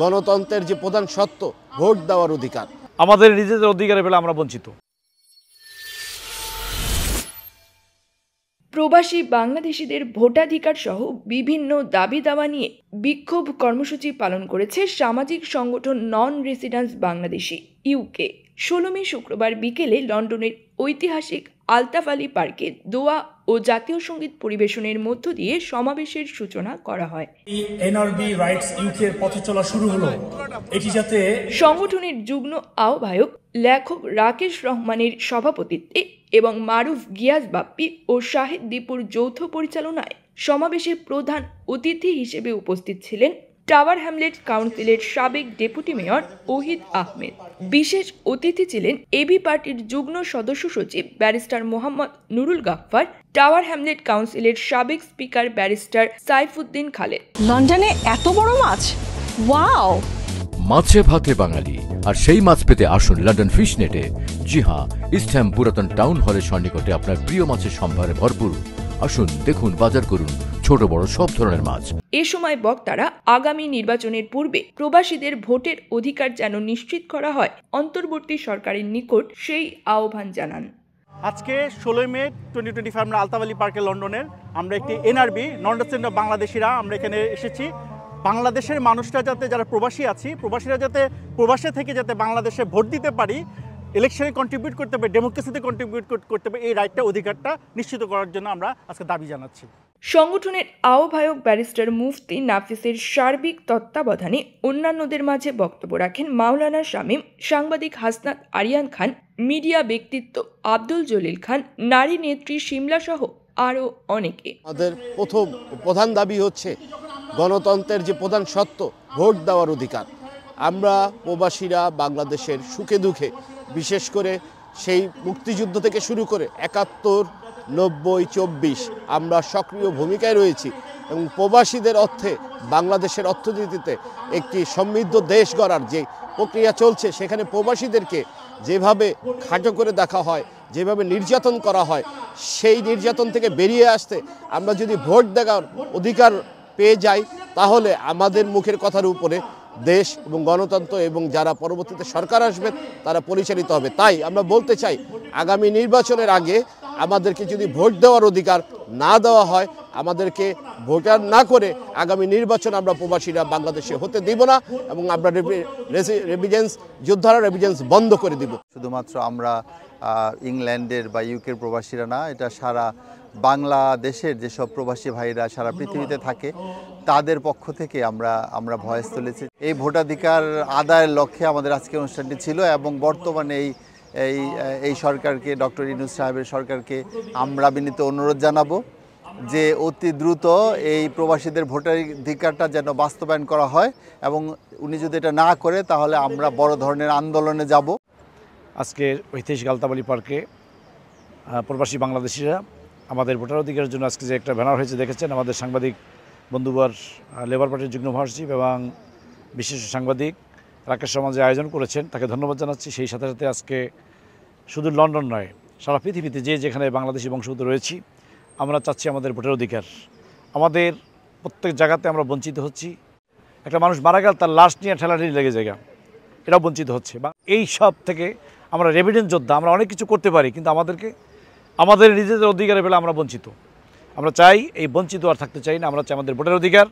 গণতন্ত্রের যে প্রধান সত্য ভোট দেওয়ার অধিকার, আমাদের নিজেদের অধিকারে পেলে আমরা বঞ্চিত। প্রবাসী বাংলাদেশিদের ভোটাধিকার সহ বিভিন্ন দাবি দাওয়া নিয়ে বিক্ষোভ কর্মসূচি পালন করেছে সামাজিক সংগঠন নন রেসিডেন্স বাংলাদেশি ইউকে। 16 মে শুক্রবার বিকেলে লন্ডনের ঐতিহাসিক আলতাফ আলী পার্কে দোয়া ও জাতীয় সঙ্গীত পরিবেশনের মধ্য দিয়ে সমাবেশের সূচনা করা হয়। এনআরবি রাইটস ইউকের পথে চলা শুরু হলো, এটি যাতে সংগঠনের যুগ্ম আহ্বায়ক লেখক রাকেশ রহমানের সভাপতিত্বে এবং মারুফ গিয়াস বাপ্পি ও শাহেদ দীপুর যৌথ পরিচালনায় সমাবেশে প্রধান অতিথি হিসেবে উপস্থিত ছিলেন টাওয়ার হ্যামলেট কাউন্সিলের সাবেক ডেপুটি মেয়র ওহিদ আহমেদ। বিশেষ অতিথি ছিলেন এবি পার্টির যুগ্ম সদস্য সচিব barrister Mohammad Nurul Gaffar, tower Hamlet কাউন্সিলের সাবেক স্পিকার ব্যারিস্টার সাইফুদ্দিন খালেদ। লন্ডনে এত বড় মাছ, ওয়াও! মাছে ভাতে বাঙালি, আর সেই মাছ পেতে আসুন লন্ডন ফিশ নেটে। জি হ্যাঁ, ইস্ট হ্যাম পুরাতন টাউন হলের সন্নিকটে আপনার প্রিয় মাছের সম্ভারে ভরপুর। আসুন, দেখুন, বাজার করুন ছোট বড় সব ধরনের মাছ। এ সময় বক্তারা আগামী নির্বাচনের পূর্বে প্রবাসীদের ভোটের অধিকার যেন নিশ্চিত করা হয় অন্তর্বর্তী সরকারের নিকট সেই আহ্বান জানান। আজকে 16 মে 2025 আমরা আলতাফ আলী পার্কে লন্ডনের আমরা একটি এনআরবি নন রেসিডেন্ট বাংলাদেশিরা আমরা এখানে এসেছি। বাংলাদেশের মানুষরা যাতে, যারা প্রবাসী আছি, প্রবাসীরা যাতে প্রবাসে থেকে যাতে বাংলাদেশে ভোট দিতে পারি, ইলেকশনে কন্ট্রিবিউট করতে পারে, ডেমোক্রেসিতে কন্ট্রিবিউট করতে পারে, এই রাইটটা, অধিকারটা নিশ্চিত করার জন্য আমরা আজকে দাবি জানাচ্ছি। সংগঠনের আহ্বায়ক ব্যারিস্টার মুফতি নাফিসের সার্বিক তত্ত্বাবধানে অন্যান্যদের মাঝে বক্তব্য রাখেন মাওলানা শামীম, সাংবাদিক হাসনাত আরিয়ান খান, মিডিয়া ব্যক্তিত্ব আব্দুল জলিল খান, নারী নেত্রী শিমলা সহ আরও অনেকে। আমাদের প্রধান দাবি হচ্ছে গণতন্ত্রের যে প্রধান সত্য ভোট দেওয়ার অধিকার। আমরা প্রবাসীরা বাংলাদেশের সুখে দুঃখে, বিশেষ করে সেই মুক্তিযুদ্ধ থেকে শুরু করে 71, 90, 24 আমরা সক্রিয় ভূমিকায় রয়েছি এবং প্রবাসীদের অর্থে বাংলাদেশের অর্থনীতিতে একটি সমৃদ্ধ দেশ গড়ার যে প্রক্রিয়া চলছে, সেখানে প্রবাসীদেরকে যেভাবে খাটো করে দেখা হয়, যেভাবে নির্যাতন করা হয়, সেই নির্যাতন থেকে বেরিয়ে আসতে আমরা যদি ভোট দেওয়ার অধিকার পেয়ে যাই, তাহলে আমাদের মুখের কথার উপরে দেশ এবং গণতন্ত্র এবং যারা পরবর্তীতে সরকার আসবে তারা পরিচালিত হবে। তাই আমরা বলতে চাই, আগামী নির্বাচনের আগে আমাদেরকে যদি ভোট দেওয়ার অধিকার না দেওয়া হয়, আমাদেরকে ভোটার না করে আগামী নির্বাচন আমরা প্রবাসীরা বাংলাদেশে হতে দিব না এবং আমরা রেভিডেন্স যোদ্ধারা রেভিডেন্স বন্ধ করে দিব। শুধুমাত্র আমরা ইংল্যান্ডের বা ইউকের প্রবাসীরা না, এটা সারা বাংলাদেশের যেসব প্রবাসী ভাইরা সারা পৃথিবীতে থাকে তাদের পক্ষ থেকে আমরা ভয়েস তুলেছি। এই ভোটাধিকার আদায়ের লক্ষ্যে আমাদের আজকে অনুষ্ঠানটি ছিল এবং বর্তমানে এই সরকারকে, ডক্টর ইউনূস সাহেবের সরকারকে আমরা বিনীত অনুরোধ জানাবো যে অতি দ্রুত এই প্রবাসীদের ভোটাধিকারটা যেন বাস্তবায়ন করা হয় এবং উনি যদি এটা না করে তাহলে আমরা বড় ধরনের আন্দোলনে যাব। আজকে ঐতিহাসিক আলতাফ আলী পার্কে প্রবাসী বাংলাদেশিরা আমাদের ভোটার অধিকারের জন্য আজকে যে একটা ব্যানার হয়েছে দেখেছেন, আমাদের সাংবাদিক বন্ধুবার লেবার পার্টির যুগ্ম মহাসচিব এবং বিশেষ সাংবাদিক রাকেশ সমাজে আয়োজন করেছেন, তাকে ধন্যবাদ জানাচ্ছি। সেই সাথে সাথে আজকে শুধু লন্ডন নয়, সারা পৃথিবীতে যেখানে বাংলাদেশি বংশোদ্ভূত রয়েছি, আমরা চাচ্ছি আমাদের ভোটার অধিকার। আমাদের প্রত্যেক জায়গাতে আমরা বঞ্চিত হচ্ছি। একটা মানুষ মারা গেল, তার লাশ নিয়ে ঠেলাঠেলি লেগে জায়গা, এটাও বঞ্চিত হচ্ছে। বা এই সব থেকে আমরা রেভিডেন্স যোদ্ধা, আমরা অনেক কিছু করতে পারি, কিন্তু আমাদের নিজেদের অধিকারে পেলে আমরা বঞ্চিত। আমরা চাই এই বঞ্চিত আর থাকতে চাই না। আমরা চাই আমাদের ভোটার অধিকার।